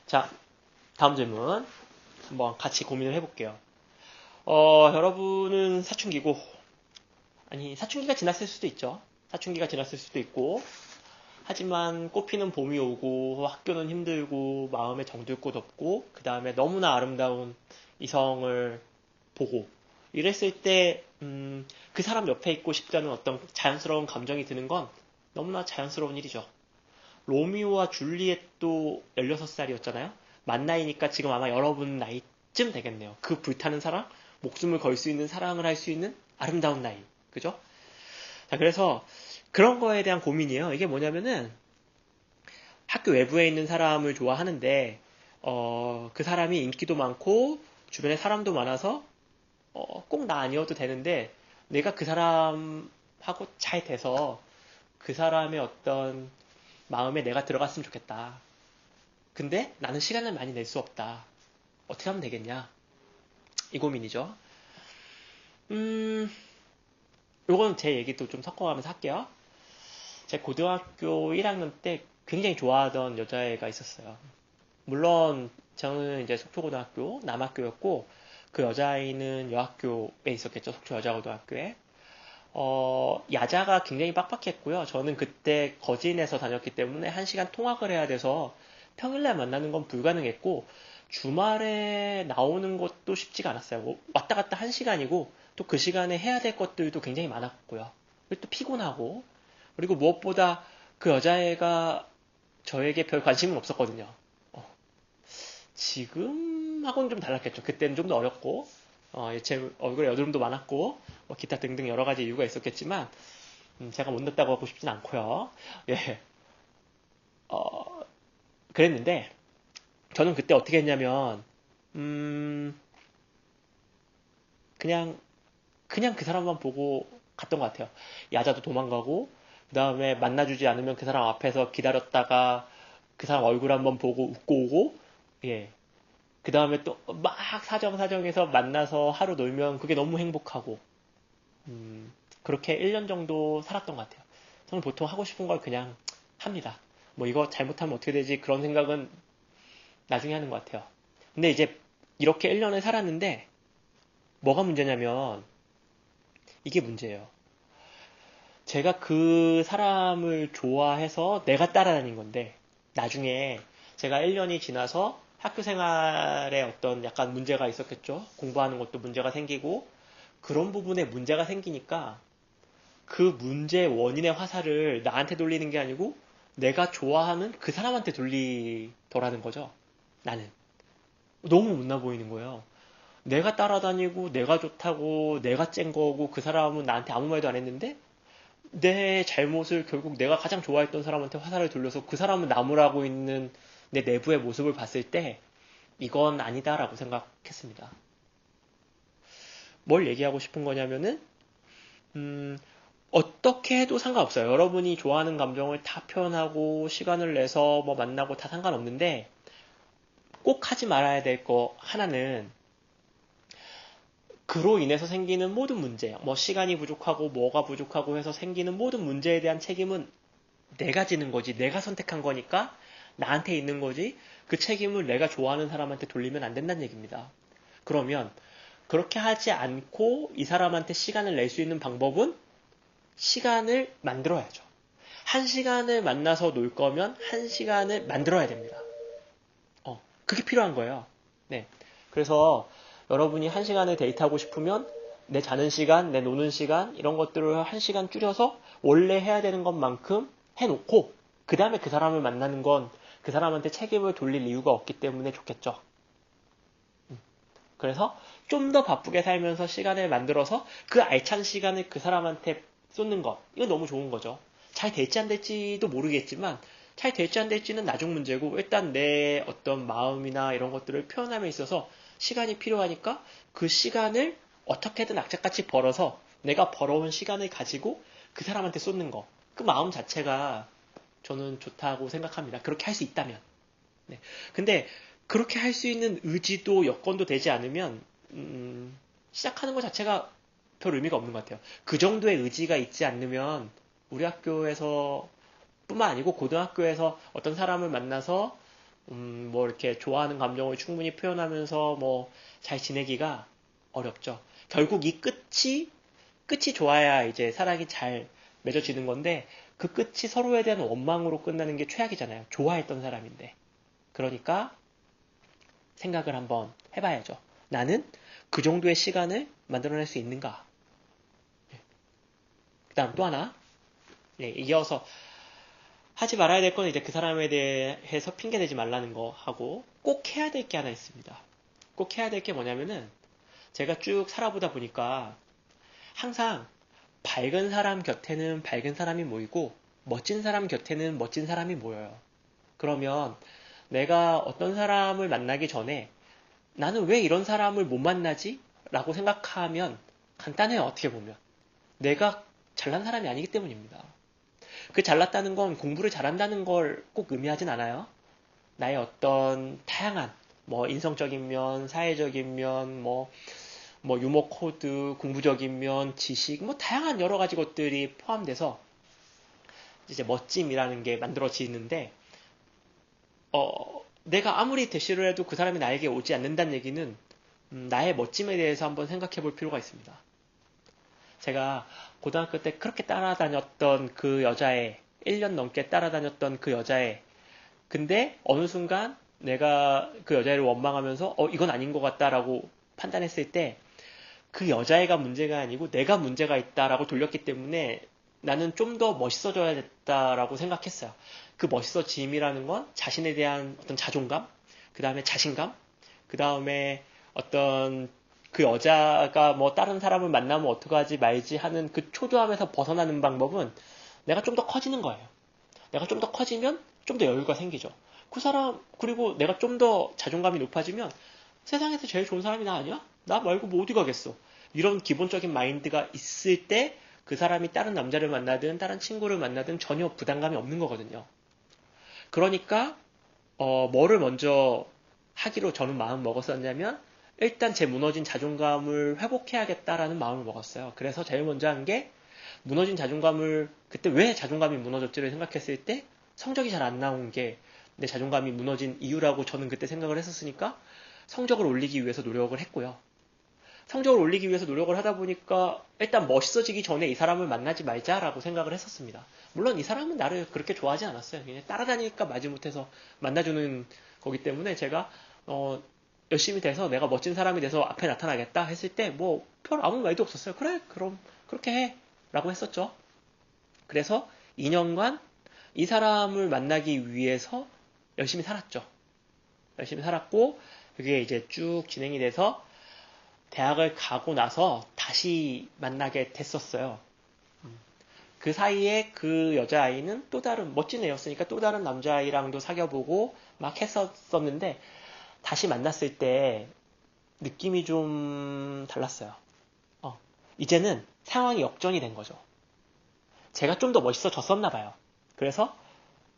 자, 다음 질문. 한번 같이 고민을 해볼게요. 여러분은 사춘기고, 아니, 사춘기가 지났을 수도 있죠. 사춘기가 지났을 수도 있고, 하지만 꽃피는 봄이 오고, 학교는 힘들고, 마음에 정들 곳 없고, 그 다음에 너무나 아름다운 이성을 보고, 이랬을 때, 그 사람 옆에 있고 싶다는 어떤 자연스러운 감정이 드는 건 너무나 자연스러운 일이죠. 로미오와 줄리엣도 16살이었잖아요. 만 나이니까 지금 아마 여러분 나이쯤 되겠네요. 그 불타는 사랑, 목숨을 걸 수 있는 사랑을 할 수 있는 아름다운 나이. 그죠? 자, 그래서 그런 거에 대한 고민이에요. 이게 뭐냐면은 학교 외부에 있는 사람을 좋아하는데, 그 사람이 인기도 많고, 주변에 사람도 많아서, 꼭 나 아니어도 되는데, 내가 그 사람하고 잘 돼서 그 사람의 어떤 마음에 내가 들어갔으면 좋겠다. 근데 나는 시간을 많이 낼 수 없다. 어떻게 하면 되겠냐? 이 고민이죠. 음, 요건 제 얘기도 좀 섞어가면서 할게요. 제 고등학교 1학년 때 굉장히 좋아하던 여자애가 있었어요. 물론 저는 이제 속초고등학교 남학교였고 그 여자아이는 여학교에 있었겠죠. 속초 여자고등학교에. 야자가 굉장히 빡빡했고요. 저는 그때 거진에서 다녔기 때문에 1시간 통학을 해야 돼서 평일날 만나는 건 불가능했고 주말에 나오는 것도 쉽지가 않았어요. 뭐 왔다 갔다 1시간이고 또 그 시간에 해야 될 것들도 굉장히 많았고요. 그리고 또 피곤하고 그리고 무엇보다 그 여자애가 저에게 별 관심은 없었거든요. 어, 지금하고는 좀 달랐겠죠. 그때는 좀 더 어렸고 제 얼굴에 여드름도 많았고 뭐 기타 등등 여러 가지 이유가 있었겠지만 제가 못났다고 하고 싶진 않고요. 예, 어, 그랬는데 저는 그때 어떻게 했냐면 음, 그냥 그냥 그 사람만 보고 갔던 것 같아요. 야자도 도망가고 그 다음에 만나주지 않으면 그 사람 앞에서 기다렸다가 그 사람 얼굴 한번 보고 웃고 오고 예. 그 다음에 또 막 사정사정해서 만나서 하루 놀면 그게 너무 행복하고 그렇게 1년 정도 살았던 것 같아요. 저는 보통 하고 싶은 걸 그냥 합니다. 뭐 이거 잘못하면 어떻게 되지? 그런 생각은 나중에 하는 것 같아요. 근데 이제 이렇게 1년을 살았는데 뭐가 문제냐면 이게 문제예요. 제가 그 사람을 좋아해서 내가 따라다닌 건데 나중에 제가 1년이 지나서 학교 생활에 어떤 약간 문제가 있었겠죠. 공부하는 것도 문제가 생기고 그런 부분에 문제가 생기니까 그 문제의 원인의 화살을 나한테 돌리는 게 아니고 내가 좋아하는 그 사람한테 돌리더라는 거죠. 나는. 너무 못나 보이는 거예요. 내가 따라다니고 내가 좋다고 내가 짠 거고 그 사람은 나한테 아무 말도 안 했는데 내 잘못을 결국 내가 가장 좋아했던 사람한테 화살을 돌려서 그 사람은 나무라고 있는 내 내부의 모습을 봤을 때 이건 아니다라고 생각했습니다. 뭘 얘기하고 싶은 거냐면은 음, 어떻게 해도 상관없어요. 여러분이 좋아하는 감정을 다 표현하고 시간을 내서 뭐 만나고 다 상관없는데 꼭 하지 말아야 될 거 하나는 그로 인해서 생기는 모든 문제, 뭐 시간이 부족하고 뭐가 부족하고 해서 생기는 모든 문제에 대한 책임은 내가 지는 거지. 내가 선택한 거니까 나한테 있는 거지. 그 책임을 내가 좋아하는 사람한테 돌리면 안 된다는 얘기입니다. 그러면 그렇게 하지 않고 이 사람한테 시간을 낼 수 있는 방법은 시간을 만들어야죠. 1시간을 만나서 놀 거면 1시간을 만들어야 됩니다. 그게 필요한 거예요. 네. 그래서 여러분이 1시간을 데이트하고 싶으면 내 자는 시간, 내 노는 시간, 이런 것들을 1시간 줄여서 원래 해야 되는 것만큼 해놓고, 그 다음에 그 사람을 만나는 건 그 사람한테 책임을 돌릴 이유가 없기 때문에 좋겠죠. 그래서 좀 더 바쁘게 살면서 시간을 만들어서 그 알찬 시간을 그 사람한테 쏟는 것. 이거 너무 좋은 거죠. 잘 될지 안 될지도 모르겠지만 잘 될지 안 될지는 나중 문제고 일단 내 어떤 마음이나 이런 것들을 표현함에 있어서 시간이 필요하니까 그 시간을 어떻게든 악착같이 벌어서 내가 벌어온 시간을 가지고 그 사람한테 쏟는 거. 그 마음 자체가 저는 좋다고 생각합니다. 그렇게 할 수 있다면. 네. 근데 그렇게 할 수 있는 의지도 여건도 되지 않으면 시작하는 것 자체가 별 의미가 없는 것 같아요. 그 정도의 의지가 있지 않으면 우리 학교에서 뿐만 아니고 고등학교에서 어떤 사람을 만나서 뭐 이렇게 좋아하는 감정을 충분히 표현하면서 뭐 잘 지내기가 어렵죠. 결국 이 끝이 좋아야 이제 사랑이 잘 맺어지는 건데 그 끝이 서로에 대한 원망으로 끝나는 게 최악이잖아요. 좋아했던 사람인데. 그러니까 생각을 한번 해봐야죠. 나는 그 정도의 시간을 만들어낼 수 있는가? 그 다음 또 하나. 이어서 하지 말아야 될 건 이제 그 사람에 대해서 핑계대지 말라는 거 하고 꼭 해야 될 게 하나 있습니다. 꼭 해야 될 게 뭐냐면은 제가 쭉 살아보다 보니까 항상 밝은 사람 곁에는 밝은 사람이 모이고 멋진 사람 곁에는 멋진 사람이 모여요. 그러면 내가 어떤 사람을 만나기 전에 나는 왜 이런 사람을 못 만나지? 라고 생각하면 간단해요. 어떻게 보면. 내가 잘난 사람이 아니기 때문입니다. 그 잘났다는 건 공부를 잘한다는 걸 꼭 의미하진 않아요. 나의 어떤 다양한 뭐 인성적인 면, 사회적인 면, 뭐 유머 코드, 공부적인 면, 지식, 뭐 다양한 여러 가지 것들이 포함돼서 이제 멋짐이라는 게 만들어지는데 내가 아무리 대시를 해도 그 사람이 나에게 오지 않는다는 얘기는 나의 멋짐에 대해서 한번 생각해 볼 필요가 있습니다. 제가 고등학교 때 그렇게 따라다녔던 그 여자애, 1년 넘게 따라다녔던 그 여자애, 근데 어느 순간 내가 그 여자애를 원망하면서 이건 아닌 것 같다라고 판단했을 때 그 여자애가 문제가 아니고 내가 문제가 있다라고 돌렸기 때문에 나는 좀 더 멋있어져야겠다라고 생각했어요. 그 멋있어짐이라는 건 자신에 대한 어떤 자존감, 그 다음에 자신감, 그 다음에 어떤 그 여자가 뭐 다른 사람을 만나면 어떡하지 말지 하는 그 초조함에서 벗어나는 방법은 내가 좀 더 커지는 거예요. 내가 좀 더 커지면 좀 더 여유가 생기죠. 그 사람, 그리고 내가 좀 더 자존감이 높아지면 세상에서 제일 좋은 사람이 나 아니야? 나 말고 뭐 어디 가겠어? 이런 기본적인 마인드가 있을 때 그 사람이 다른 남자를 만나든 다른 친구를 만나든 전혀 부담감이 없는 거거든요. 그러니까 뭐를 먼저 하기로 저는 마음 먹었었냐면 일단 제 무너진 자존감을 회복해야겠다라는 마음을 먹었어요. 그래서 제일 먼저 한 게 무너진 자존감을 그때 왜 자존감이 무너졌지를 생각했을 때 성적이 잘 안 나온 게 내 자존감이 무너진 이유라고 저는 그때 생각을 했었으니까 성적을 올리기 위해서 노력을 했고요. 성적을 올리기 위해서 노력을 하다 보니까 일단 멋있어지기 전에 이 사람을 만나지 말자라고 생각을 했었습니다. 물론 이 사람은 나를 그렇게 좋아하지 않았어요. 그냥 따라다니니까 마지못해서 만나주는 거기 때문에 제가 열심히 돼서 내가 멋진 사람이 돼서 앞에 나타나겠다 했을 때 뭐 별 아무 말도 없었어요. 그래 그럼 그렇게 해 라고 했었죠. 그래서 2년간 이 사람을 만나기 위해서 열심히 살았죠. 열심히 살았고 그게 이제 쭉 진행이 돼서 대학을 가고 나서 다시 만나게 됐었어요. 그 사이에 그 여자아이는 또 다른 멋진 애였으니까 또 다른 남자아이랑도 사귀어보고 막 했었는데 다시 만났을 때 느낌이 좀 달랐어요. 이제는 상황이 역전이 된 거죠. 제가 좀 더 멋있어졌었나 봐요. 그래서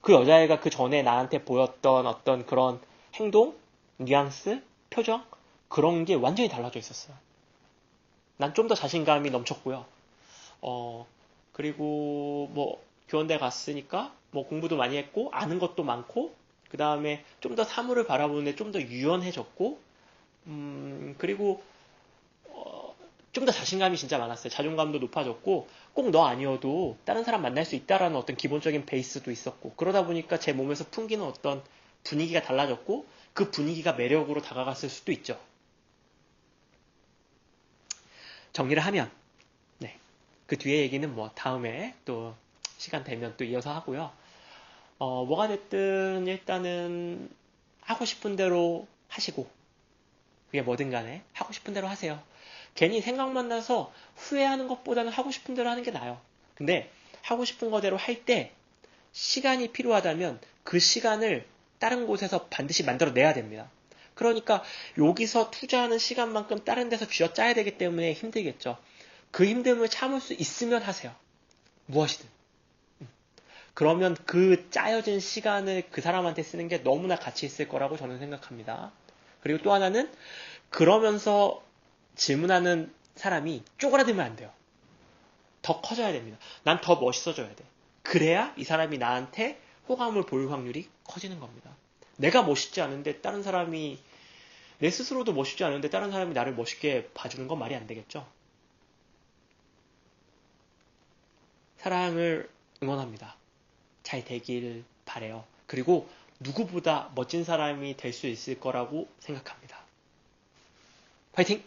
그 여자애가 그 전에 나한테 보였던 어떤 그런 행동, 뉘앙스, 표정 그런 게 완전히 달라져 있었어요. 난 좀 더 자신감이 넘쳤고요. 그리고 뭐 교원대 갔으니까 뭐 공부도 많이 했고 아는 것도 많고 그 다음에 좀 더 사물을 바라보는데 좀 더 유연해졌고 그리고 좀 더 자신감이 진짜 많았어요. 자존감도 높아졌고 꼭 너 아니어도 다른 사람 만날 수 있다라는 어떤 기본적인 베이스도 있었고 그러다 보니까 제 몸에서 풍기는 어떤 분위기가 달라졌고 그 분위기가 매력으로 다가갔을 수도 있죠. 정리를 하면 네. 그 뒤에 얘기는 뭐 다음에 또 시간 되면 또 이어서 하고요. 뭐가 됐든 일단은 하고 싶은 대로 하시고 그게 뭐든 간에 하고 싶은 대로 하세요. 괜히 생각만 나서 후회하는 것보다는 하고 싶은 대로 하는 게 나아요. 근데 하고 싶은 거대로 할 때 시간이 필요하다면 그 시간을 다른 곳에서 반드시 만들어내야 됩니다. 그러니까 여기서 투자하는 시간만큼 다른 데서 쥐어짜야 되기 때문에 힘들겠죠. 그 힘듦을 참을 수 있으면 하세요. 무엇이든. 그러면 그 짜여진 시간을 그 사람한테 쓰는 게 너무나 가치 있을 거라고 저는 생각합니다. 그리고 또 하나는 그러면서 질문하는 사람이 쪼그라들면 안 돼요. 더 커져야 됩니다. 난 더 멋있어져야 돼. 그래야 이 사람이 나한테 호감을 보일 확률이 커지는 겁니다. 내가 멋있지 않은데 다른 사람이, 내 스스로도 멋있지 않은데 다른 사람이 나를 멋있게 봐주는 건 말이 안 되겠죠. 사랑을 응원합니다. 잘 되길 바래요. 그리고 누구보다 멋진 사람이 될 수 있을 거라고 생각합니다. 화이팅!